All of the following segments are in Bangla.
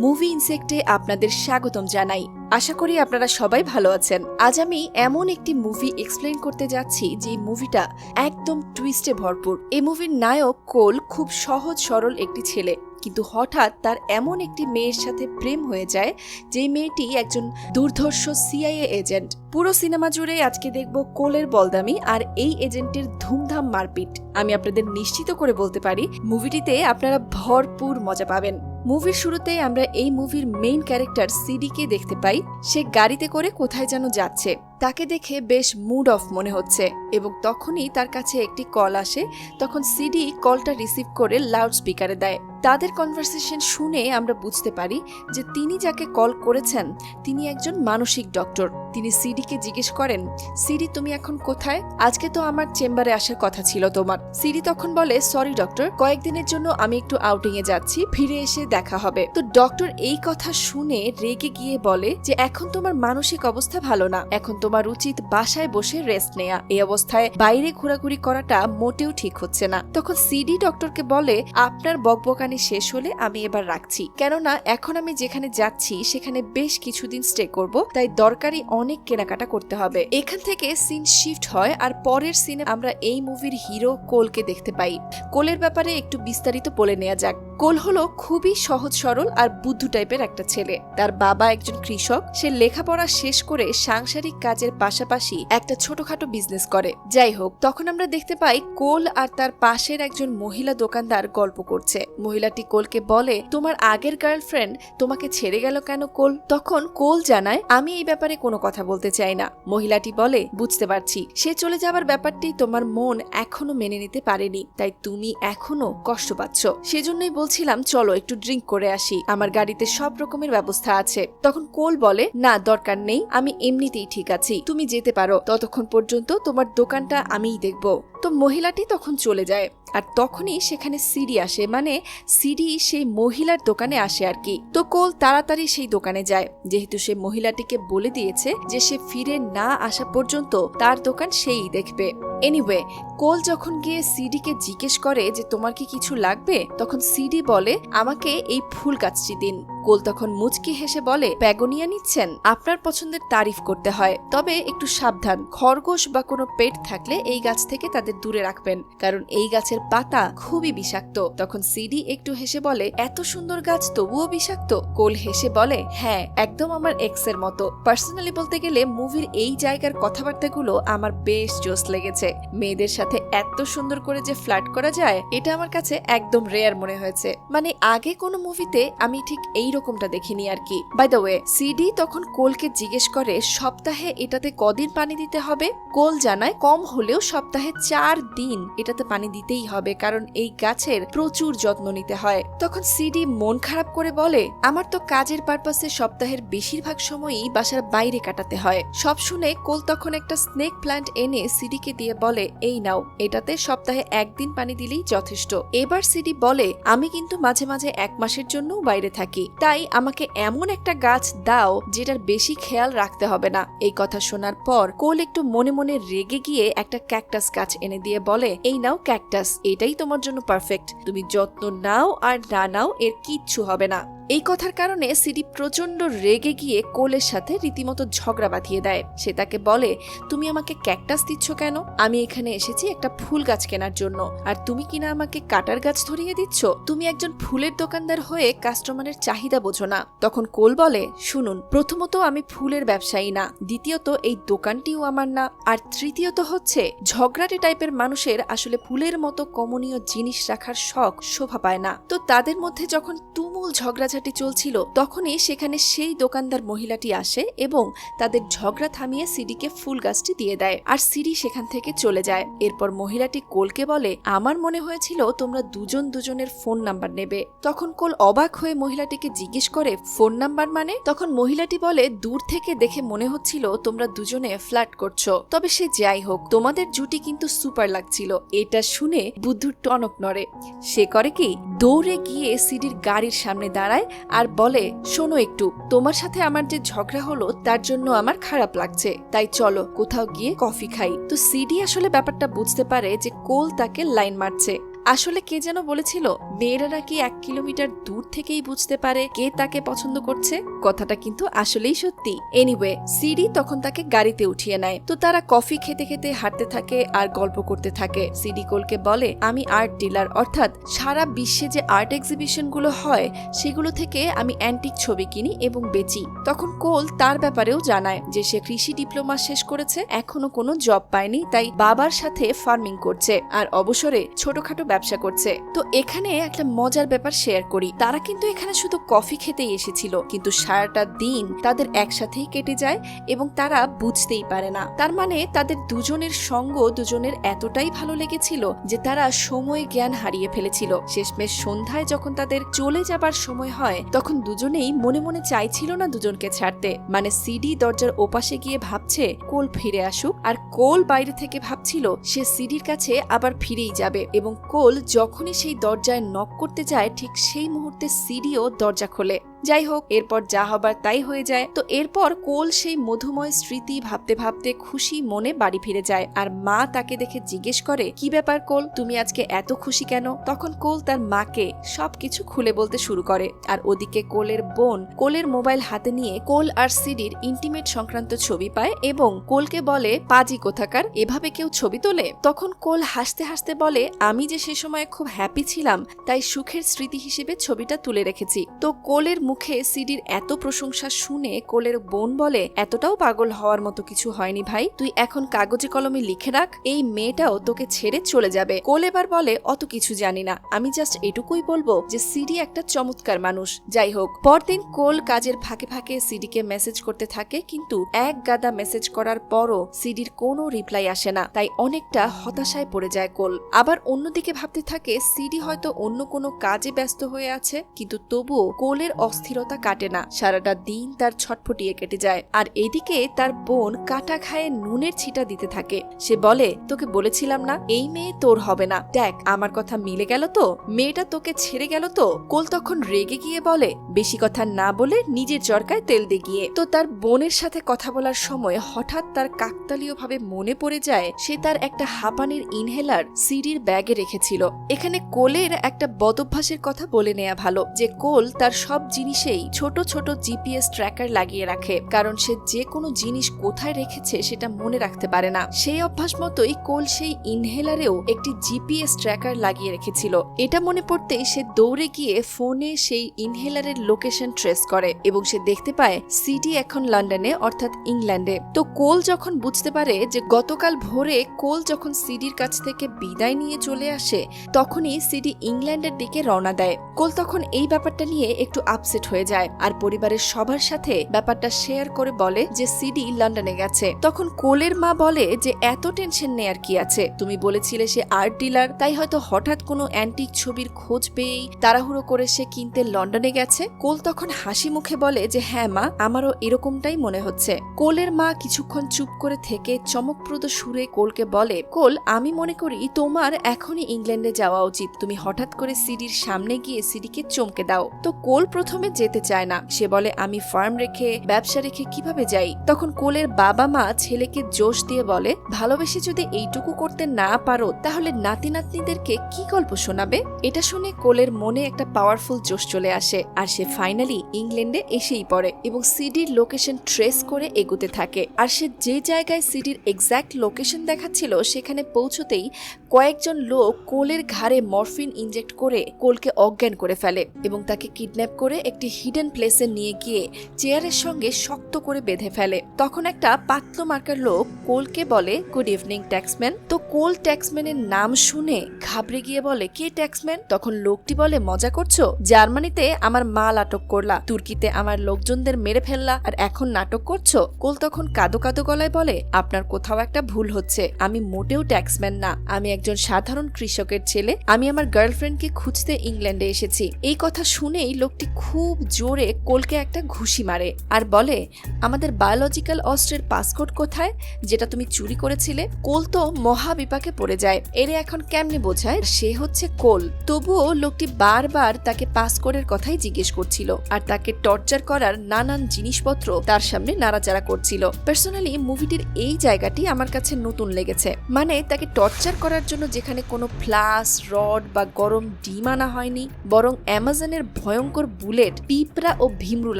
মুভি ইনসেক্টে আপনাদের স্বাগতম জানাই। আশা করি আপনারা সবাই ভালো আছেন। আজ আমি এমন একটি মুভি এক্সপ্লেইন করতে যাচ্ছি যে মুভিটা একদম টুইস্টে ভরপুর। এই মুভির নায়ক কোল খুব সহজ সরল একটি ছেলে, কিন্তু হঠাৎ তার এমন একটি মেয়ের সাথে প্রেম হয়ে যায় যে মেয়েটি একজন দুর্ধর্ষ সিআইএ এজেন্ট। পুরো সিনেমা জুড়ে আজকে দেখব কোলের বলদামি আর এই এজেন্টের ধুমধাম মারপিট। আমি আপনাদের নিশ্চিত করে বলতে পারি মুভিটিতে আপনারা ভরপুর মজা পাবেন। মুভির শুরুতে আমরা এই মুভির মেইন ক্যারেক্টার সিডিকে দেখতে পাই। সে গাড়িতে করে কোথায় যেন যাচ্ছে। তাকে দেখে বেশ মুড অফ মনে হচ্ছে এবং তখনই তার কাছে একটি কল আসে। তখন সিডি কলটা রিসিভ করে লাউড স্পিকারে দেয়। তাদের কনভারসেশন শুনে আমরা বুঝতে পারি যে তিনি যাকে কল করেছেন তিনি একজন মানসিক ডক্টর। তিনি সিডিকে জিজ্ঞেস করেন, সিডি তুমি এখন কোথায়? আজকে তো আমার চেম্বারে আসার কথা ছিল তোমার। সিডি তখন বলে, সরি ডক্টর, কয়েকদিনের জন্য আমি একটু আউটিং এ যাচ্ছি, ফিরে এসে দেখা হবে। তো ডক্টর এই কথা শুনে রেগে গিয়ে বলে যে এখন তোমার মানসিক অবস্থা ভালো না, এখন তোমার উচিত বাসায় বসে রেস্ট নেয়া। এই অবস্থায় বাইরে ঘোরাঘুরি করাটা মোটেও ঠিক হচ্ছে না। তখন সিডি ডক্টরকে বলে, আপনার বকবকানি শেষ হলে আমি এবার রাখছি, কেননা এখন আমি যেখানে যাচ্ছি সেখানে বেশ কিছুদিন স্টে করব, তাই দরকারি অনেক কেনাকাটা করতে হবে। এখান থেকে সিন শিফট হয় আর পরের সিনে আমরা এই মুভির হিরো কোলকে দেখতে পাই। কোলের ব্যাপারে একটু বিস্তারিত বলে নেওয়া যাক। কোল হলো খুবই সহজ সরল আর বুদ্ধু টাইপের একটা ছেলে। তার বাবা একজন কৃষক। সে লেখাপড়া শেষ করে সাংসারিক কাজের পাশাপাশি একটা ছোটখাটো বিজনেস করে। যাই হোক, তখন আমরা দেখতে পাই কোল আর তার পাশের একজন মহিলা দোকানদার গল্প করছে। মহিলাটি কোলকে বলে, তোমার আগের গার্লফ্রেন্ড তোমাকে ছেড়ে গেল কেন কোল? তখন কোল জানায়, আমি এই ব্যাপারে কোনো কথা বলতে চাই না। মহিলাটি বলে, বুঝতে পারছি, সে চলে যাবার ব্যাপারটি তোমার মন এখনো মেনে নিতে পারেনি, তাই তুমি এখনো কষ্ট পাচ্ছ। সেজন্যই বলছিলাম চলো একটু ড্রিঙ্ক করে আসি, আমার গাড়িতে সব রকমের ব্যবস্থা আছে। তখন কোল বলে, না দরকার নেই, আমি এমনিতেই ঠিক আছি, তুমি যেতে পারো, ততক্ষণ পর্যন্ত তোমার দোকানটা আমিই দেখব। তো মহিলাটি তখন চলে যায় আর তখনই সেখানে সিডি আসে, মানে সিডি সেই মহিলার দোকানে আসে আর কি। তো কোল তাড়াতাড়ি সেই দোকানে যায়, যেহেতু সে মহিলাটিকে বলে দিয়েছে যে সে ফিরে না আসা পর্যন্ত তার দোকান সেই দেখবে। এনিওয়ে, কোল যখন গিয়ে সিডিকে জিজ্ঞেস করে যে তোমার কি কিছু লাগবে, তখন সিডি বলে, আমাকে এই ফুল গাছটি দিন। কোল তখন মুচকি হেসে বলে, প্যাগোনিয়া নিচ্ছেন? আপনার পছন্দের তারিফ করতে হয়, তবে একটু সাবধান, খরগোশ বা কোনো পেট থাকলে এই গাছ থেকে তাদের দূরে রাখবেন, কারণ এই গাছের পাতা খুবই বিষাক্ত। তখন সিডি একটু হেসে বলে, এত সুন্দর গাছ তবুও বিষাক্ত? কোল হেসে বলে, হ্যাঁ, একদম আমার এক্স এর মতো। পার্সোনালি বলতে গেলে মুভির এই জায়গার কথাবার্তাগুলো আমার বেশ জোস লেগেছে। মেয়েদের সাথে এত সুন্দর করে যে ফ্লার্ট করা যায়, এটা আমার কাছে একদম রেয়ার মনে হয়েছে। মানে আগে কোনো মুভিতে আমি ঠিক এই রকমটা দেখিনি আর কি। বাই দ্য ওয়ে, সিডি তখন কোলকে জিজ্ঞেস করে সপ্তাহে এটাতে কদিন পানি দিতে হবে? কোল জানায় কম হলেও সপ্তাহে 4 দিন এটাতে পানি দিতেই হবে, কারণ এই গাছের প্রচুর যত্ন নিতে হয়। তখন সিডি মন খারাপ করে বলে, আমার তো কাজের পারপাসে সপ্তাহের বেশিরভাগ সময়ই বাসার বাইরে কাটাতে হয়। সব শুনে কোল তখন একটা স্নেক প্ল্যান্ট এনে সিডিকে দিয়ে বলে, এই নাও, এটাতে সপ্তাহে 1 দিন পানি দিলেই যথেষ্ট। এবার সিডি বলে, আমি কিন্তু মাঝে মাঝে 1 মাসের জন্য বাইরে থাকি, তাই আমাকে এমন একটা গাছ দাও যেটার বেশি খেয়াল রাখতে হবে না। এই কথা শোনার পর কোল একটু মনে মনে রেগে গিয়ে একটা ক্যাকটাস গাছ এনে দিয়ে বলে, এই নাও ক্যাকটাস, এটাই তোমার জন্য পারফেক্ট, তুমি যত্ন নাও আর না নাও এর কিচ্ছু হবে না। এই কথার কারণে সিডি প্রচন্ড রেগে গিয়ে কোলের সাথে রীতিমতো ঝগড়া বাঁধিয়ে দেয়। সে তাকে বলে, তুমি আমাকে ক্যাকটাস দিচ্ছ কেন? আমি এখানে এসেছি একটা ফুল গাছ কেনার জন্য, আর তুমি কিনা আমাকে কাটার গাছ ধরিয়ে দিচ্ছ? তুমি একজন ফুলের দোকানদার হয়ে কাস্টমারের চাহিদা বোঝো না। তখন কোল বলে, শুনুন, প্রথমত আমি ফুলের ব্যবসায়ী না, দ্বিতীয়ত এই দোকানটিও আমার না, আর তৃতীয়ত হচ্ছে ঝগড়াটে টাইপের মানুষের আসলে ফুলের মতো কমনীয় জিনিস রাখার শখ শোভা পায় না। তো তাদের মধ্যে যখন তুমুল ঝগড়া চলছিল, তখনই সেখানে সেই দোকানদার মহিলাটি আসে এবং তাদের ঝগড়া থামিয়ে সিডিকে ফুল গাছটি দিয়ে দেয়, আর সিডি সেখান থেকে চলে যায়। এরপর মহিলাটি কোলকে বলে, আমার মনে হয়েছিল তোমরা দুজন দুজনের ফোন নাম্বার নেবে। তখন কোল অবাক হয়ে মহিলাটিকে জিজ্ঞেস করে, ফোন নাম্বার মানে? তখন মহিলাটি বলে, দূর থেকে দেখে মনে হচ্ছিল তোমরা দুজনে ফ্লার্ট করছো, তবে সে যাই হোক, তোমাদের জুটি কিন্তু সুপার লাগছিল। এটা শুনে বুদ্ধুর টনক নড়ে। সে করে কি, দৌড়ে গিয়ে সিডির গাড়ির সামনে দাঁড়ায় আর বলে, শোনো একটু, তোমার সাথে আমার যে ঝগড়া হলো তার জন্য আমার খারাপ লাগছে, তাই চলো কোথাও গিয়ে কফি খাই। তো সিডি আসলে ব্যাপারটা বুঝতে পারে যে কোল তাকে লাইন মারছে। আসলে কে যেন বলেছিল মেয়েরা নাকি 1 কিলোমিটার দূর থেকেই বুঝতে পারে কে তাকে পছন্দ করছে। কথাটা কিন্তু আসলেই সত্যি। এনিওয়ে, সিডি তখন তাকে গাড়িতে উঠিয়ে নেয়। তো তারা কফি খেতে খেতে হাঁটতে থাকে আর গল্প করতে থাকে। সিডি কোলকে বলে, আমি আর্ট ডিলার, অর্থাৎ সারা বিশ্বে যে আর্ট এক্সিবিশন গুলো হয় সেগুলো থেকে আমি অ্যান্টিক ছবি কিনি এবং বেচি। তখন কোল তার ব্যাপারেও জানায় যে সে কৃষি ডিপ্লোমা শেষ করেছে, এখনো কোনো জব পায়নি, তাই বাবার সাথে ফার্মিং করছে আর অবসরে ছোটখাটো ব্যবসা করছে। তো এখানে একটা মজার ব্যাপার শেয়ার করি, তারা কিন্তু এখানে শুধু কফি খেতেই এসেছিল, কিন্তু সারাটা দিন তাদের একসাথেই কেটে যায় এবং তারা বুঝতেই পারে না। তার মানে তাদের দুজনের সঙ্গ দুজনের এতটাই ভালো লেগেছিল যে তারা সময় জ্ঞান হারিয়ে ফেলেছিল। শেষমেশ সন্ধ্যায় যখন তাদের চলে যাবার সময় হয় তখন দুজনেই মনে মনে চাইছিল না দুজনকে ছাড়তে। মানে সিডি দরজার ওপাশে গিয়ে ভাবছে কোল ফিরে আসুক, আর কোল বাইরে থেকে ভাবছিল সে সিডির কাছে আবার ফিরেই যাবে। এবং কোল যখনই সেই দরজায় নক করতে যায় ঠিক সেই মুহূর্তে সিডিও দরজা খোলে। যাই হোক, এরপর যা হবার তাই হয়ে যায়। তো এরপর কোল সেই মধুময় স্মৃতি ভাবতে ভাবতে খুশি মনে বাড়ি ফিরে যায়। আর মা তাকে দেখে জিজ্ঞেস করে, কি ব্যাপার কোল, তুমি আজকে এত খুশি কেন? তখন কোল তার মাকে সবকিছু খুলে বলতে শুরু করে। আর ওদিকে কোলের বোন কোলের মোবাইল হাতে নিয়ে কোল আর সিডির ইন্টিমেট সংক্রান্ত ছবি পায় এবং কোলকে বলে, পাজি কোথাকার, এভাবে কেউ ছবি তোলে? তখন কোল হাসতে হাসতে বলে, আমি যে সে সময় খুব হ্যাপি ছিলাম তাই সুখের স্মৃতি হিসেবে ছবিটা তুলে রেখেছি। তো কোলের মুখে সিডির এত প্রশংসা শুনে কোলের বোন বলে, এতটাও পাগল হওয়ার মতো কিছু হয়নি ভাই, তুই এখন কাগজে কলমে লিখে রাখ, এই মেয়েটাও তোকে ছেড়ে চলে যাবে। কোল এবার বলে, অত কিছু জানি না, আমি জাস্ট এটুকুই বলবো যে সিডি একটা চমৎকার মানুষ। যাই হোক, পরদিন কোল কাজের ফাঁকে ফাঁকে সিডিকে মেসেজ করতে থাকে, কিন্তু এক গাদা মেসেজ করার পরও সিডির কোনো রিপ্লাই আসে না। তাই অনেকটা হতাশায় পড়ে যায় কোল। আবার অন্যদিকে ভাবতে থাকে সিডি হয়তো অন্য কোনো কাজে ব্যস্ত হয়ে আছে, কিন্তু তবুও কোলের অস্থিরতা কাটে না। সারাটা দিন তার ছটফটিয়ে কেটে যায়। আর এদিকে তার বোন কাটা খায়ে নুনের ছিটা দিতে থাকে। সে বলে, তোকে বলেছিলাম না এই মেয়ে তোর হবে না, দেখ আমার কথা মিলে গেল তো, মেয়েটা তোকে ছেড়ে গেল তো। কোল তখন রেগে গিয়ে বলে, বেশি কথা না বলে নিজের চরকায় তেল দে গিয়ে। তো তার বোনের সাথে কথা বলার সময় হঠাৎ তার কাকতালীয় ভাবে মনে পড়ে যায় সে তার একটা হাঁপানির ইনহেলার সিডির ব্যাগে রেখেছিল। এখানে কোলের একটা বদভ্যাসের কথা বলে নেওয়া ভালো, যে কোল তার সব জিনিসেই ছোট ছোট জিপিএস ট্র্যাকার লাগিয়ে রাখে, কারণ সে যে কোনো জিনিস কোথায় রেখেছে সেটা মনে রাখতে পারে না। সেই অভ্যাস মতোই কোল সেই ইনহেলারেও একটি জিপিএস ট্র্যাকার লাগিয়ে রেখেছিল। এটা মনে পড়তেই সে দৌড়ে গিয়ে ফোনে সেই ইনহেলারের লোকেশন ট্রেস করে এবং সে দেখতে পায় সিডি এখন লন্ডনে, অর্থাৎ ইংল্যান্ডে। তো কোল যখন বুঝতে পারে যে গতকাল ভোরে কোল যখন সিডির কাছ থেকে বিদায় নিয়ে চলে আসে তখনই সিডি ইংল্যান্ডের দিকে রওনা দেয়। কোল তখন এই ব্যাপারটা নিয়ে একটু আপসেট হয়ে যায় আর পরিবারের সবার সাথে ব্যাপারটা শেয়ার করে বলে যে সিডি লন্ডনে গেছে। তখন কোলের মা বলে যে এত টেনশন নেয়ার কি আছে, তুমি বলেছিলে সে আর্ট ডিলার, তাই হয়তো হঠাৎ কোনো অ্যান্টিক ছবির খোঁজ পেয়েই তাড়াহুড়ো করে সে কিনতে লন্ডনে গেছে। কোল তখন হাসি মুখে বলে যে হ্যাঁ মা, আমারও এরকমটাই মনে হচ্ছে। কোলের মা কিছুক্ষণ চুপ করে থেকে চমকপ্রদ সুরে কোলকে বলে, কোল, আমি মনে করি তোমার এখনই ইংল্যান্ডে যাওয়া উচিত, তুমি হঠাৎ করে সিডির সামনে গিয়ে সিডিকে চমকে দাও। তো কোল প্রথমে যেতে চায় না, সে বলে আমি ফার্ম রেখে ব্যবসা রেখে কিভাবে যাই। তখন কোলের বাবা মা ছেলেকে জোশ দিয়ে বলে, ভালোবেসে যদি এইটুকু করতে না পারো তাহলে নাতি নাতনিদেরকে কি গল্প শোনাবে। এটা শুনে কোলের মনে একটা পাওয়ারফুল জোশ চলে আসে আর সে ফাইনালি ইংল্যান্ডে এসেই পড়ে এবং সিডির লোকেশন ট্রেস করে এগোতে থাকে। আর সে যে জায়গায় সিডির এক্স্যাক্ট লোকেশন দেখাচ্ছিল সেখানে পৌঁছতেই কয়েকজন লোক কোলের ঘাড়ে মরফিন ইনজেক্ট করে কোলকে অজ্ঞান করে ফেলে এবং তাকে কিডন্যাপ করে একটি হিডেন প্লেসে নিয়ে গিয়ে চেয়ারের সঙ্গে শক্ত করে বেঁধে ফেলে। তখন একটা পাতলো মার্কার লোক কোলকে বলে, গুড ইভিনিং ট্যাক্সম্যান। তো কোল ট্যাক্সম্যানের নাম শুনে ঘাবড়ে গিয়ে বলে, কে ট্যাক্সম্যান? তখন লোকটি বলে, মজা করছো? জার্মানিতে আমার মাল আটক করলা, তুর্কিতে আমার লোকজনদের মেরে ফেললা, আর এখন নাটক করছো? কোল তখন কাঁদো কাঁদো গলায় বলে, আপনার কোথাও একটা ভুল হচ্ছে, আমি মোটেও ট্যাক্সম্যান না, আমি একজন সাধারণ কৃষকের ছেলে, আমি আমার গার্লফ্রেন্ডকে খুঁজতে ইংল্যান্ডে এসেছি। এই কথা শুনেই লোকটি খুব খুব জোরে কোলকে একটা ঘুষি মারে আর বলে, আমাদের বায়োলজিক্যাল অস্ত্রের পাসকোড কোথায়, যেটা তুমি চুরি করেছিলে? কোল তো মহা বিপাকে পড়ে যায়। এর এখন কেমনে বোঝায় সে হচ্ছে কোল? তবুও লোকটি বারবার তাকে পাসকোডের কথাই জিজ্ঞেস করছিল আর তাকে টর্চার করার নানান জিনিসপত্র তার সামনে নাড়াচাড়া করছিল। পার্সোনালি মুভিটির এই জায়গাটি আমার কাছে নতুন লেগেছে। মানে তাকে টর্চার করার জন্য যেখানে কোনো ফ্লাস, রড বা গরম ডিম আনা হয়নি, বরং অ্যামাজনের ভয়ঙ্কর বুলেট, পিঁপড়া ও ভীমরুল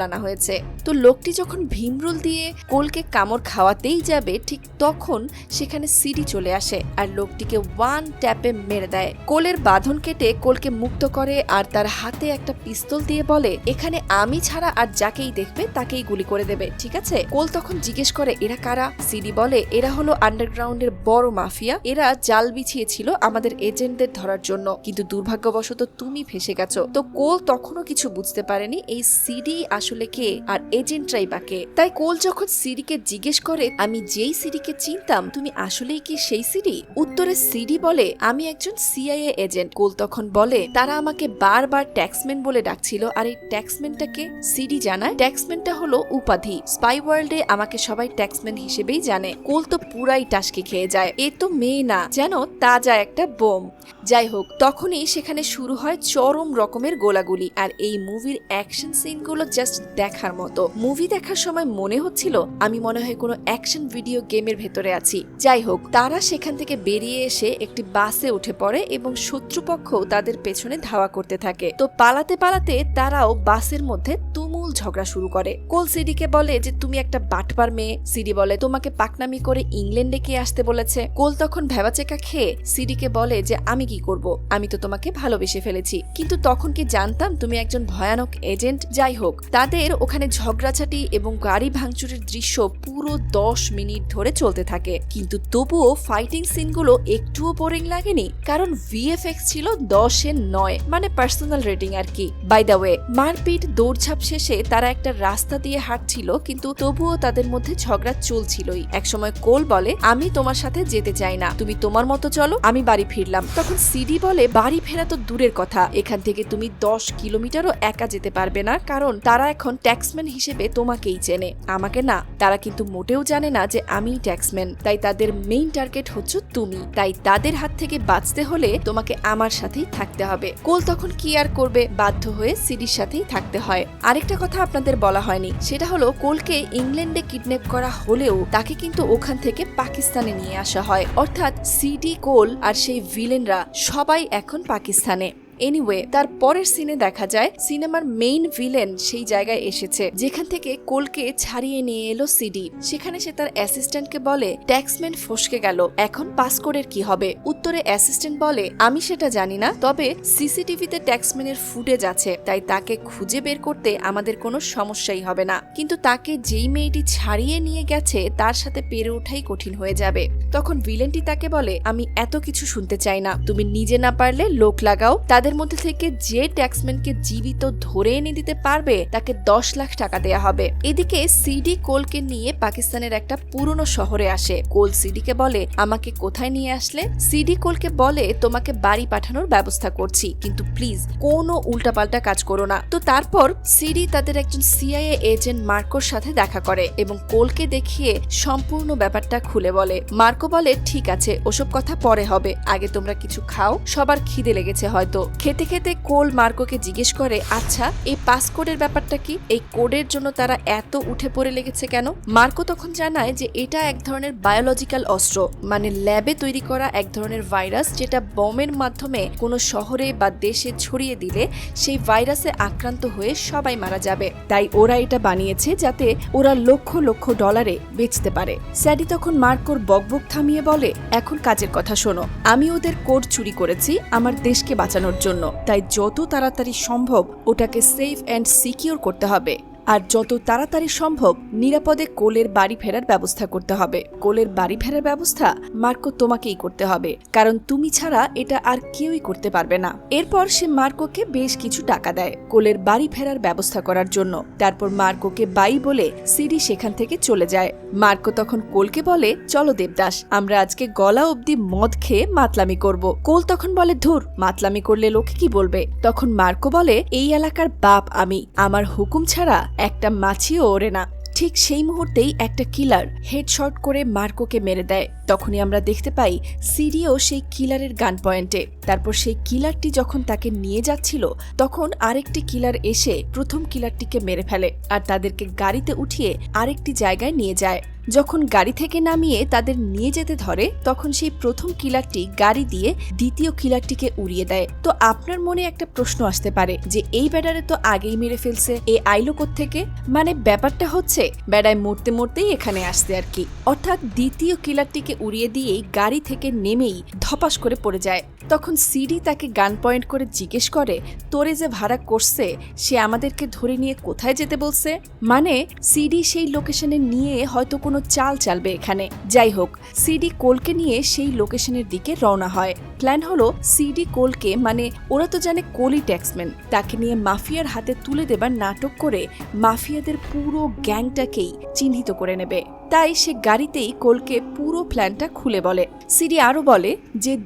আনা হয়েছে। তো লোকটি যখন ভীমরুল দিয়ে কোলকে কামড় খাওয়াতেই যাবে, ঠিক তখন সেখানে সিডি চলে আসে আর লোকটিকে ওয়ান ট্যাপে মেরে দেয়। কোলের বাঁধন কেটে কোলকে মুক্ত করে আর তার হাতে একটা পিস্তল দিয়ে বলে, এখানে আমি ছাড়া আর যাকেই দেখবে তাকেই গুলি করে দেবে, ঠিক আছে? কোল তখন জিজ্ঞেস করে, এরা কারা? সিডি বলে, এরা হলো আন্ডারগ্রাউন্ডের বড় মাফিয়া। এরা জাল বিছিয়েছিল আমাদের এজেন্টদের ধরার জন্য, কিন্তু দুর্ভাগ্যবশত তুমি ফেসে গেছো। তো কোল তখনও কিছু বুঝতে পারেনি এই সিডি আসলে কে আর এজেন্টরাই বা কে। তাই কোল যখন সিডিকে জিজ্ঞেস করে, আমি যেই সিডিকে চিনতাম, তুমি আসলেই কি সেই সিডি? উত্তরে সিডি বলে, আমি একজন সিআইএ এজেন্ট। কোল তখন বলে, তারা আমাকে বারবার ট্যাক্সম্যান বলে ডাকছিল। আর এই ট্যাক্সম্যানটাকে? সিডি জানায়, ট্যাক্সম্যানটা হলো উপাধি। স্পাই ওয়ার্ল্ডে আমাকে সবাই ট্যাক্সম্যান হিসেবেই জানে। কোল তো পুরাই টাসকে খেয়ে যায়। এ তো মেয়ে না, যেন তাজা একটা বোম। যাই হোক, তখনই সেখানে শুরু হয় চরম রকমের গোলাগুলি। আর এই মুভির অ্যাকশন সিনগুলো জাস্ট দেখার মতো। মুভি দেখার সময় মনে হচ্ছিল আমি মনে হয় কোনো অ্যাকশন ভিডিও গেমের ভেতরে আছি। যাই হোক, তারা সেখান থেকে বেরিয়ে এসে একটি বাসে উঠে পড়ে এবং শত্রুপক্ষ তাদের পেছনে ধাওয়া করতে থাকে। তো পালাতে পালাতে তারাও বাসের মধ্যে তুমুল ঝগড়া শুরু করে। কোল সিডিকে বলে যে তুমি একটা বাটপার মেয়ে। সিডি বলে, তোমাকে পাকনামি করে ইংল্যান্ডে কে আসতে বলেছে? কোল তখন ভেবাচেকা খেয়ে সিডিকে বলে যে আমি কি করব, আমি তো তোমাকে ভালোবেসে ফেলেছি, কিন্তু তখন কি জানতাম তুমি একজন ভয়ানক এজেন্ট। যাই হোক, তাদের ওখানে ঝগড়াঝাটি এবং গাড়ি ভাঙচুরের দৃশ্য পুরো 10 মিনিট ধরে চলতে থাকে। কিন্তু তবুও ফাইটিং সিনগুলো একটুও বোরিং লাগেনি, কারণ ভিএফএক্স ছিল 10-এর 9, মানে পার্সোনাল রেটিং আর কি। বাই দ্য ওয়ে, মারপিট দৌড়ঝাঁপ শেষে তারা একটা রাস্তা দিয়ে হাঁটছিল, কিন্তু তবুও তাদের মধ্যে ঝগড়া চলছিলই। একসময় কোল বলে, আমি তোমার সাথে যেতে চাই না, তুমি তোমার মতো চলো, আমি বাড়ি ফিরলাম। তখন সিডি বলে, বাড়ি ফেরা তো দূরের কথা, এখান থেকে তুমি 10 কিলোমিটারও একা যেতে পারবে না, কারণ তারা এখন ট্যাক্সম্যান হিসেবে তোমাকেই চেনে, আমাকে না। তারা কিন্তু মোটেও জানে না যে আমি ট্যাক্সম্যান, তাই তাদের মেইন টার্গেট হচ্ছে তুমি। তাই তাদের হাত থেকে বাঁচতে হলে তোমাকে আমার সাথেই থাকতে হবে। কোল তখন কি আর করবে, বাধ্য হয়ে সিডির সাথেই থাকতে হয়। আরেকটা কথা আপনাদের বলা হয়নি, সেটা হলো কোলকে ইংল্যান্ডে কিডন্যাপ করা হলেও তাকে কিন্তু ওখান থেকে পাকিস্তানে নিয়ে আসা হয়। অর্থাৎ সিডি, কোল আর সেই ভিলেনরা সবাই এখন পাকিস্তানে। এনিওয়ে, তার পরের সিনে দেখা যায় সিনেমার মেইন ভিলেন সেই জায়গায় এসেছে যেখান থেকে কোলকে ছাড়িয়ে নিয়ে এলো সিডি। সেখানে সে তার অ্যাসিস্ট্যান্টকে বলে, ট্যাক্সম্যান ফসকে গেল, এখন পাসকোডের কি হবে? উত্তরে অ্যাসিস্ট্যান্ট বলে, আমি সেটা জানি না, তবে সিসিটিভিতে ট্যাক্সম্যানের ফুটেজ আছে, তাই তাকে খুঁজে বের করতে আমাদের কোনো সমস্যাই হবে না। কিন্তু তাকে যেই মেয়েটি ছাড়িয়ে নিয়ে গেছে তার সাথে পেরে ওঠাই কঠিন হয়ে যাবে। তখন ভিলেনটি তাকে বলে, আমি এত কিছু শুনতে চাই না, তুমি নিজে না পারলে লোক লাগাও, তাদের মধ্যে থেকে যে ট্যাক্সম্যানকে জীবিত ধরে এনে দিতে পারবে তাকে 10 লাখ টাকা দেয়া হবে। এদিকে সিডি কোলকে নিয়ে পাকিস্তানের একটা পুরনো শহরে আসে। কোল সিডিকে বলে, আমাকে কোথায় নিয়ে আসলে? সিডি কোলকে বলে, তোমাকে বাড়ি পাঠানোর ব্যবস্থা করছি, কিন্তু প্লিজ কোনো উল্টাপাল্টা কাজ করো না। তো তারপর সিডি তাদের একজন সিআইএ এজেন্ট মার্কোর সাথে দেখা করে এবং কোলকে দেখিয়ে সম্পূর্ণ ব্যাপারটা খুলে বলে। মার্কো বলে, ঠিক আছে, ওসব কথা পরে হবে, আগে তোমরা কিছু খাও, সবার খিদে লেগেছে হয়তো। খেতে খেতে কোল মার্কোকে জিজ্ঞেস করে, আচ্ছা এই পাসকোডের ব্যাপারটা কি? এই কোডের জন্য তারা এত উঠে পড়ে লেগেছে কেন? মার্কো তখন জানায় যে এটা এক ধরনের বায়োলজিক্যাল অস্ত্র, মানে ল্যাবে তৈরি করা এক ধরনের ভাইরাস, যেটা বমের মাধ্যমে কোনো শহরে বা দেশে ছড়িয়ে দিলে সেই ভাইরাসে আক্রান্ত হয়ে সবাই মারা যাবে। তাই ওরা এটা বানিয়েছে যাতে ওরা লক্ষ লক্ষ ডলারে বেচতে পারে। স্যাডি তখন মার্কোর বকবক থামিয়ে বলে, এখন কাজের কথা শোনো, আমি ওদের কোড চুরি করেছি আমার দেশকে বাঁচানোর জন্য, তাই যত তাড়াতাড়ি সম্ভব ওটাকে সেফ অ্যান্ড সিকিউর করতে হবে। আর যত তাড়াতাড়ি সম্ভব নিরাপদে কোলের বাড়ি ফেরার ব্যবস্থা করতে হবে। কোলের বাড়ি ফেরার ব্যবস্থা মার্কো তোমাকেই করতে হবে, কারণ তুমি ছাড়া এটা আর কেউই করতে পারবে না। এরপর সে মার্কোকে বেশ কিছু টাকা দেয় কোলের বাড়ি ফেরার ব্যবস্থা করার জন্য। তারপর মার্কোকে বাই বলে সিডি সেখান থেকে চলে যায়। মার্কো তখন কোলকে বলে, চলো দেবদাস, আমরা আজকে গলা অবধি মদ খেয়ে মাতলামি করব। কোল তখন বলে, ধুর, মাতলামি করলে লোকে কি বলবে? তখন মার্কো বলে, এই এলাকার বাপ আমি, আমার হুকুম ছাড়া একটা মাছিও ওড়ে না। ঠিক সেই মুহূর্তেই একটা কিলার হেডশট করে মার্কোকে মেরে দেয়। তখনই আমরা দেখতে পাই সিডিও সেই কিলারের গান পয়েন্টে। তারপর সেই কিলারটি যখন তাকে নিয়ে যাচ্ছিল তখন আরেকটি কিলার এসে প্রথম কিলারটিকে মেরে ফেলে আর তাদেরকে গাড়িতে উঠিয়ে আরেকটি জায়গায় নিয়ে যায়। যখন গাড়ি থেকে নামিয়ে তাদের নিয়ে যেতে ধরে তখন সেই প্রথম কিলারটি গাড়ি দিয়ে দ্বিতীয় কিলারটিকে উড়িয়ে দেয়। তো আপনার মনে একটা প্রশ্ন আসতে পারে যে এই ব্যাটারে তো আগেই মেরে ফেলছে, এ আইলো কোত্থেকে? মানে ব্যাপারটা হচ্ছে বেড়ায় মরতে মরতেই এখানে আসছে আর কি। অর্থাৎ দ্বিতীয় কিলারটিকে উড়িয়ে দিয়েই গাড়ি থেকে নেমেই ধপাস করে পড়ে যায়। তখন সিডি তাকে গান পয়েন্ট করে জিজ্ঞেস করে, তোরে যে ভাড়া করছে সে আমাদেরকে ধরে নিয়ে কোথায় যেতে বলছে? মানে সিডি সেই লোকেশনে নিয়ে হয়তো কোনো চাল চালবে এখানে। যাই হোক, সিডি কোলকে নিয়ে সেই লোকেশনের দিকে রওনা হয়। প্ল্যান হলো সিডি কোলকে, মানে ওরা তো জানে কোলই ট্যাক্সম্যান, তাকে নিয়ে মাফিয়ার হাতে তুলে দেবার নাটক করে মাফিয়াদের পুরো গ্যাংটাকেই চিহ্নিত করে নেবে। তাই সে গাড়িতেই কোলকে পুরো প্ল্যানটা খুলে বলে। সিডি আরো বলে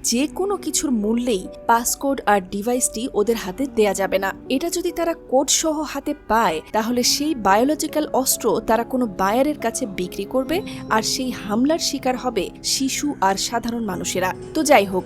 যে কোনো কিছুর মূল্যেই পাসকোড আর ডিভাইসটি ওদের হাতে দেয়া যাবে না। এটা যদি তারা কোড সহ হাতে পায় তাহলে সেই বায়োলজিক্যাল অস্ত্র তারা কোনো বায়ারের কাছে বিক্রি করবে আর সেই হামলার শিকার হবে শিশু আর সাধারণ মানুষেরা। তো যাই হোক,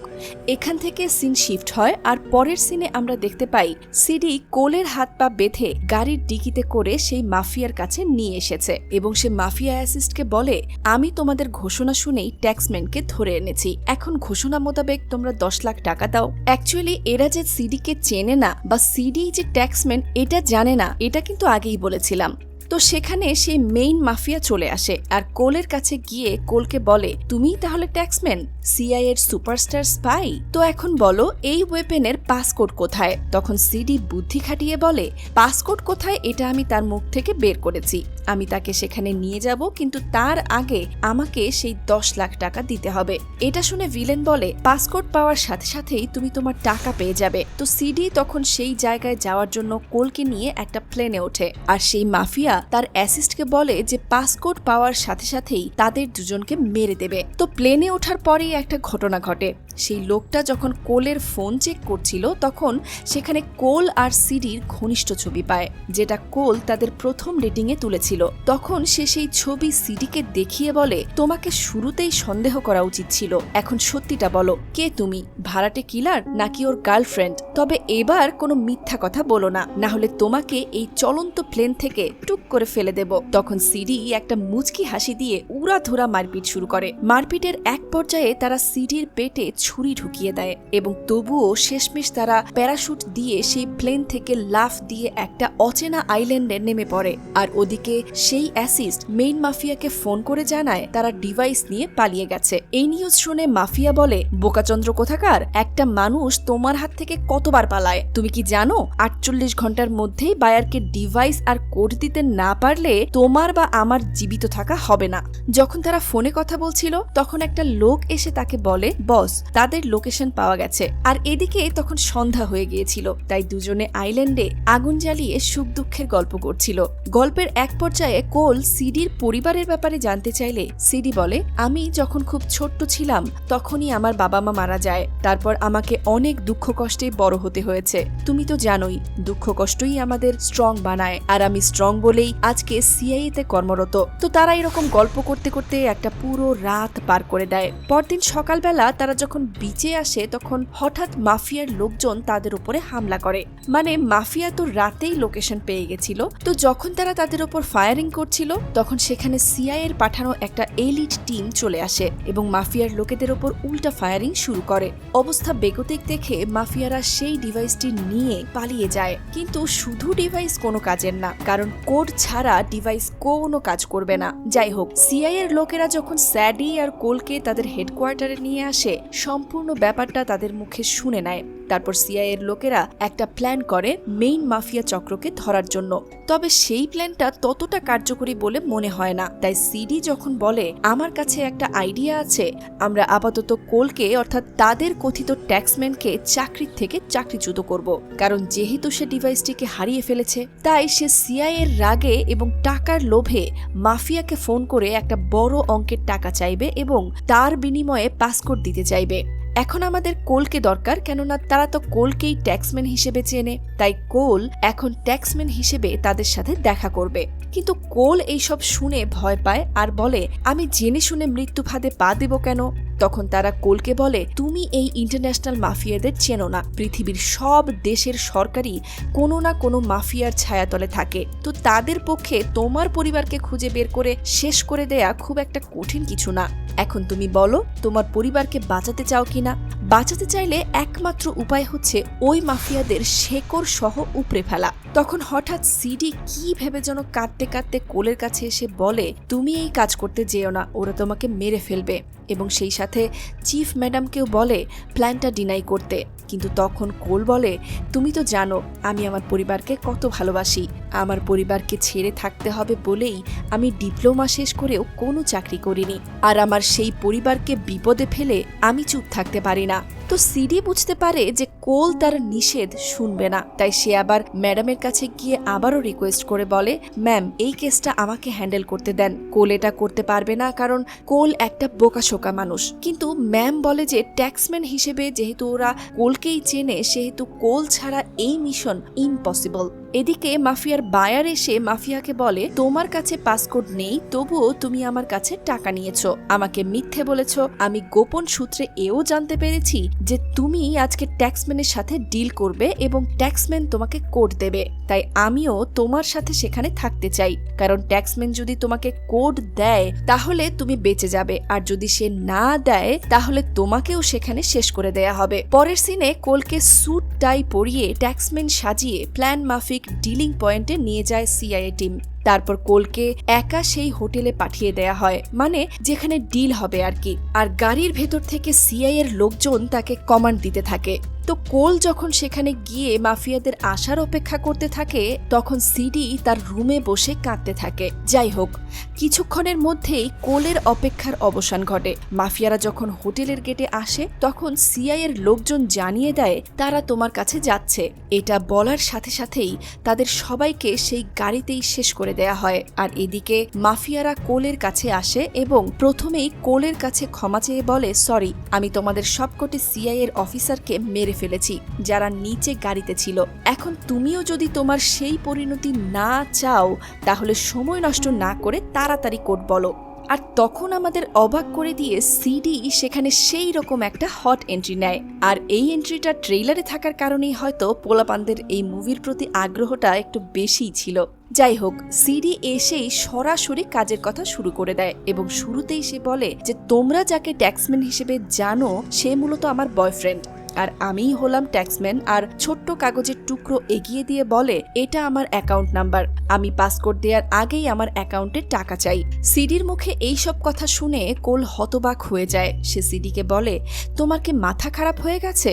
এখান থেকে সিন শিফট হয় আর পরের সিনে আমরা দেখতে পাই সিডি কোলের হাত পা বেঁধে গাড়ির ডিকিতে করে সেই মাফিয়ার কাছে নিয়ে এসেছে এবং সে মাফিয়া অ্যাসিস্টকে বলে, আমি তোমাদের ঘোষণা শুনেই ট্যাক্সম্যানকে ধরে এনেছি, এখন ঘোষণা মোতাবেক তোমরা 10 লাখ টাকা দাও। অ্যাকচুয়ালি এরা যে সিডিকে চেনে না বা সিডি যে ট্যাক্সম্যান এটা জানে না, এটা কিন্তু আগেই বলেছিলাম। তো সেখানে সেই মেইন মাফিয়া চলে আসে আর কোলের কাছে গিয়ে কোলকে বলে, তুমিই তাহলে ট্যাক্সম্যান, সিআই এর সুপারস্টার স্পাই? তো এখন বলো এই ওয়েপেনের পাসকোড কোথায়? তখন সিডি বুদ্ধি খাটিয়ে বলে, পাসকোড কোথায় এটা আমি তার মুখ থেকে বের করেছি, আমি তাকে সেখানে নিয়ে যাব, কিন্তু তার আগে আমাকে সেই 10 লাখ টাকা দিতে হবে। এটা শুনে ভিলেন বলে, পাসকোড পাওয়ার সাথে সাথেই তুমি তোমার টাকা পেয়ে যাবে। তো সিডি তখন সেই জায়গায় যাওয়ার জন্য কোলকে নিয়ে একটা প্লেনে ওঠে আর সেই মাফিয়া তার অ্যাসিস্টকে বলে যে পাসকোড পাওয়ার সাথে সাথেই তাদের দুজনকে মেরে দেবে। তো প্লেনে ওঠার পরেই একটা ঘটনা ঘটে। সেই লোকটা যখন কোলের ফোন চেক করছিল তখন সেখানে কোল আর সিডির ঘনিষ্ঠ ছবি পায়, যেটা কোল তাদের প্রথম রেটিংয়ে তুলেছিল। তখন সে সেই ছবি সিডিকে দেখিয়ে বলে, তোমাকে শুরুতেই সন্দেহ করা উচিত ছিল, এখন সত্যিটা বলো, কে তুমি, ভাড়াটে কিলার নাকি ওর গার্লফ্রেন্ড? তবে এবার কোনো মিথ্যা কথা বলো না, না হলে তোমাকে এই চলন্ত প্লেন থেকে টুক করে ফেলে দেব। তখন সিডি একটা মুচকি হাসি দিয়ে উড়াধুরা মারপিট শুরু করে। মারপিটের এক পর্যায়ে তারা সিডির পেটে ছুরি ঢুকিয়ে দেয় এবং তবুও শেষমেশ তারা প্যারাশুট দিয়ে সেই প্লেন থেকে লাফ দিয়ে একটা অচেনা আইল্যান্ডে নেমে পড়ে। আর ওদিকে সেই অ্যাসিস্ট মেইন মাফিয়াকে ফোন করে জানায় তারা ডিভাইস নিয়ে পালিয়ে গেছে। এই নিউজ শুনে মাফিয়া বলে, বোকাচন্দ্র কোথাকার, একটা মানুষ তোমার হাত থেকে কতবার পালায়? তুমি কি জানো 48 ঘন্টার মধ্যেই বায়ারকে ডিভাইস আর কোড দিতে না পারলে তোমার বা আমার জীবিত থাকা হবে না। যখন তারা ফোনে কথা বলছিল তখন একটা লোক এসে তাকে বলে, বস, তাদের লোকেশন পাওয়া গেছে। আর এদিকে তখন সন্ধ্যা হয়ে গিয়েছিল, তাই দুজনে আইল্যান্ডে আগুন জ্বালিয়ে সুখ দুঃখের গল্প করছিল। গল্পের এক পর্যায়ে কোল সিডির পরিবারের ব্যাপারে জানতে চাইলে সিডি বলে, আমি যখন খুব ছোট্ট ছিলাম তখনই আমার বাবা মা মারা যায়, তারপর আমাকে অনেক দুঃখ কষ্টে বড় হতে হয়েছে। তুমি তো জানোই দুঃখ কষ্টই আমাদের স্ট্রং বানায়, আর আমি স্ট্রং বলেই আজকে সিআইএ তে কর্মরত। তো তারা এরকম গল্প করতে করতে একটা পুরো রাত পার করে দেয়। পরদিন সকালবেলা তারা যখন বিচে আসে তখন হঠাৎ মাফিয়ার লোকজন তাদের উপরে হামলা করে। মানে মাফিয়া তো রাতেই লোকেশন পেয়ে গেছিল। তো যখন তারা তাদের উপর ফায়ারিং করছিল তখন সেখানে সিআইএ এর পাঠানো একটা এলিট টিম চলে আসে এবং মাফিয়ার লোকেদের উপর উল্টা ফায়ারিং শুরু করে। অবস্থা বেগতিক দেখে মাফিয়ারা সেই ডিভাইসটি নিয়ে পালিয়ে যায়, কিন্তু শুধু ডিভাইস কোনো কাজের না, কারণ কোড ছাড়া ডিভাইস কোনো কাজ করবে না। যাই হোক, সিআইএ এর লোকেরা যখন স্যাডি আর কোলকে তাদের হেডকোয়ার্টারে নিয়ে আসে সম্পূর্ণ ব্যাপারটা তাদের মুখে শুনে নেয় তারপর সিআইএর লোকেরা একটা প্ল্যান করে মেইন মাফিয়া চক্রকে ধরার জন্য। তবে সেই প্ল্যানটা ততটা কার্যকরী বলে মনে হয় না। তাই সিডি যখন বলে আমার কাছে একটা আইডিয়া আছে, আমরা আপাতত কোলকে অর্থাৎ তাদের কথিত ট্যাক্সম্যানকে চাকরির থেকে চাকরিচ্যুত করব, কারণ যেহেতু সে ডিভাইসটিকে হারিয়ে ফেলেছে তাই সে সিআইএর রাগে এবং টাকার লোভে মাফিয়াকে ফোন করে একটা বড় অঙ্কের টাকা চাইবে এবং তার বিনিময়ে পাসকোড দিতে চাইবে। এখন আমাদের কোলকে দরকার, কেননা তারা তো কোলকেই ট্যাক্সম্যান হিসেবে চেনে। তাই কোল এখন ট্যাক্সম্যান হিসেবে তাদের সাথে দেখা করবে। কিন্তু কোল এইসব শুনে ভয় পায় আর বলে আমি জেনে শুনে মৃত্যু ফাঁদে পা দেব কেন। তখন তারা কোলকে বলে তুমি এই ইন্টারন্যাশনাল মাফিয়াদের চেনো না, পৃথিবীর সব দেশের সরকারই কোনো না কোনো মাফিয়ার ছায়াতলে থাকে, তো তাদের পক্ষে তোমার পরিবারকে খুঁজে বের করে শেষ করে দেয়া খুব একটা কঠিন কিছু না। এখন তুমি বলো তোমার পরিবারকে বাঁচাতে চাও কিনা। বাঁচাতে চাইলে একমাত্র উপায় হচ্ছে ওই মাফিয়াদের শেকড় সহ উপড়ে ফেলা। তখন হঠাৎ সিডি কি ভেবে যেন কাঁদতে কাঁদতে কোলের কাছে এসে বলে তুমি এই কাজ করতে যেও না, ওরা তোমাকে মেরে ফেলবে। এবং সেই সাথে চিফ ম্যাডামকেও বলে প্ল্যানটা ডিনাই করতে। কিন্তু তখন কোল বলে তুমি তো জানো আমি আমার পরিবারকে কত ভালোবাসি, আমার পরিবারকে ছেড়ে থাকতে হবে বলেই আমি ডিপ্লোমা শেষ করেও কোনো চাকরি করিনি, আর আমার সেই পরিবারকে বিপদে ফেলে আমি চুপ থাকতে পারি না। তো সিডি বুঝতে পারে যে কোল তার নিষেধ শুনবে না, তাই সে আবার ম্যাডামের কাছে গিয়ে আবারও রিকোয়েস্ট করে বলে ম্যাম এই কেসটা আমাকে হ্যান্ডেল করতে দেন, কোল এটা করতে পারবে না কারণ কোল একটা বোকাশোকা মানুষ। কিন্তু ম্যাম বলে যে ট্যাক্সম্যান হিসেবে যেহেতু ওরা কোলকেই চেনে সেহেতু কোল ছাড়া এই মিশন ইম্পসিবল। এদিকে মাফিয়ার বায়ার এসে মাফিয়াকে বলে তোমার কাছে পাসকোড নেই, তবুও তুমি আমার কাছে টাকা নিয়েছো, আমাকে মিথ্যে বলেছ। আমি গোপন সূত্রে এও জানতে পেরেছি যে তুমি আজকে ট্যাক্সম্যানের সাথে ডিল করবে এবং ট্যাক্সম্যান তোমাকে কোড দেবে, তাই আমিও তোমার সাথে সেখানে থাকতে চাই, কারণ ট্যাক্সম্যান যদি তোমাকে কোড দেয় তাহলে তুমি বেঁচে যাবে, আর যদি সে না দেয় তাহলে তোমাকেও সেখানে শেষ করে দেয়া হবে। পরের সিনে কোলকে স্যুট টাই পরিয়ে ট্যাক্সম্যান সাজিয়ে প্ল্যান মাফিক ডিলিং পয়েন্টে নিয়ে যায় সিআইএ টিম। তারপর কোলকে একা সেই হোটেলে পাঠিয়ে দেয়া হয়, মানে যেখানে ডিল হবে আর কি। আর গাড়ির ভেতর থেকে সিআইএর লোকজন তাকে কমান্ড দিতে থাকে। তো কোল যখন সেখানে গিয়ে মাফিয়াদের আসার অপেক্ষা করতে থাকে তখন সিডি তার রুমে বসে কাঁদতে থাকে। যাই হোক, কিছুক্ষণের মধ্যেই কোলের অপেক্ষার অবসান ঘটে। মাফিয়ারা যখন হোটেলের গেটে আসে তখন সিআইএর লোকজন জানিয়ে দেয় তারা তোমার কাছে যাচ্ছে। এটা বলার সাথে সাথেই তাদের সবাইকে সেই গাড়িতেই শেষ করে দেয়া হয়। আর এদিকে মাফিয়ারা কোলের কাছে আসে এবং প্রথমেই কোলের কাছে ক্ষমা চেয়ে বলে সরি, আমি তোমাদের সবকটি সিআইএর অফিসারকে মেরে ফেলেছি যারা নিচে গাড়িতে ছিল। এখন তুমিও যদি তোমার সেই পরিণতি না চাও তাহলে সময় নষ্ট না করে তাড়াতাড়ি কোড বলো। আর তখন আমাদের অবাক করে দিয়ে সিডি সেখানে সেই রকম একটা হট এন্ট্রি নেয়। আর এই এন্ট্রিটা ট্রেইলারে থাকার কারণেই হয়তো পোলাপানদের এই মুভির প্রতি আগ্রহটা একটু বেশিই ছিল। যাই হোক, সিডি এসেই সরাসরি কাজের কথা শুরু করে দেয় এবং শুরুতেই সে বলে যে তোমরা যাকে ট্যাক্সম্যান হিসেবে জানো সে মূলত আমার বয়ফ্রেন্ড, আর আমিই হলাম ট্যাক্সম্যান। আর ছোট্ট কাগজের টুকরো এগিয়ে দিয়ে বলে এটা আমার অ্যাকাউন্ট নাম্বার, আমি পাসকোড দেওয়ার আগেই আমার অ্যাকাউন্টে টাকা চাই। সিডির মুখে এই সব কথা শুনে কোল হতবাক হয়ে যায়। সে সিডিকে বলে তোমার কি মাথা খারাপ হয়ে গেছে,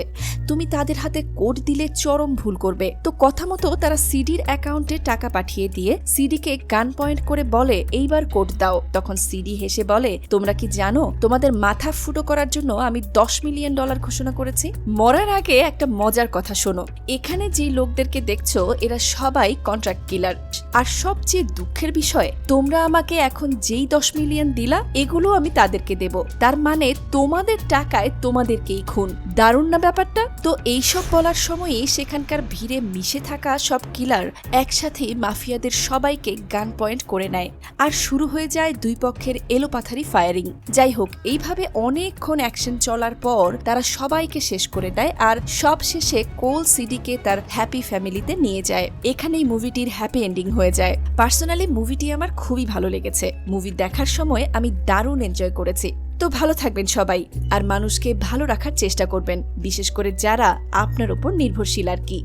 তুমি তাদের হাতে কোড দিলে চরম ভুল করবে। তো কথা মতো তারা সিডির অ্যাকাউন্টে টাকা পাঠিয়ে দিয়ে সিডিকে গান পয়েন্ট করে বলে এইবার কোড দাও। তখন সিডি হেসে বলে তোমরা কি জানো তোমাদের মাথা ফুটো করার জন্য আমি $10 মিলিয়ন ঘোষণা করেছি। মরার আগে একটা মজার কথা শোনো, এখানে যে লোকদেরকে দেখছো এরা সবাই কন্ট্রাক্ট কিলার। আর সবচেয়ে দুঃখের বিষয় তোমরা আমাকে এখন যেই $10 মিলিয়ন দিলা এগুলো আমি তাদেরকে দেব, তার মানে তোমাদের টাকায় তোমাদেরকেই খুন। দারুণ না ব্যাপারটা? তো এইসব বলার সময়ই সেখানকার ভিড়ে মিশে থাকা সব কিলার একসাথে মাফিয়াদের সবাইকে গান পয়েন্ট করে নেয় আর শুরু হয়ে যায় দুই পক্ষের এলোপাথারি ফায়ারিং। যাই হোক, এইভাবে অনেকক্ষণ অ্যাকশন চলার পর তারা সবাইকে শেষ করে দেয় আর সব শেষে কোল সিডিকে তার হ্যাপি ফ্যামিলিতে নিয়ে যায়। এখানেই মুভিটির হ্যাপি এন্ডিং হয়ে যায়। পার্সোনালি মুভিটি আমার খুবই ভালো লেগেছে। মুভি দেখার সময় আমি দারুণ এনজয় করেছি। তো ভালো থাকবেন সবাই, আর মানুষকে ভালো রাখার চেষ্টা করবেন, বিশেষ করে যারা আপনার উপর নির্ভরশীল আর কি।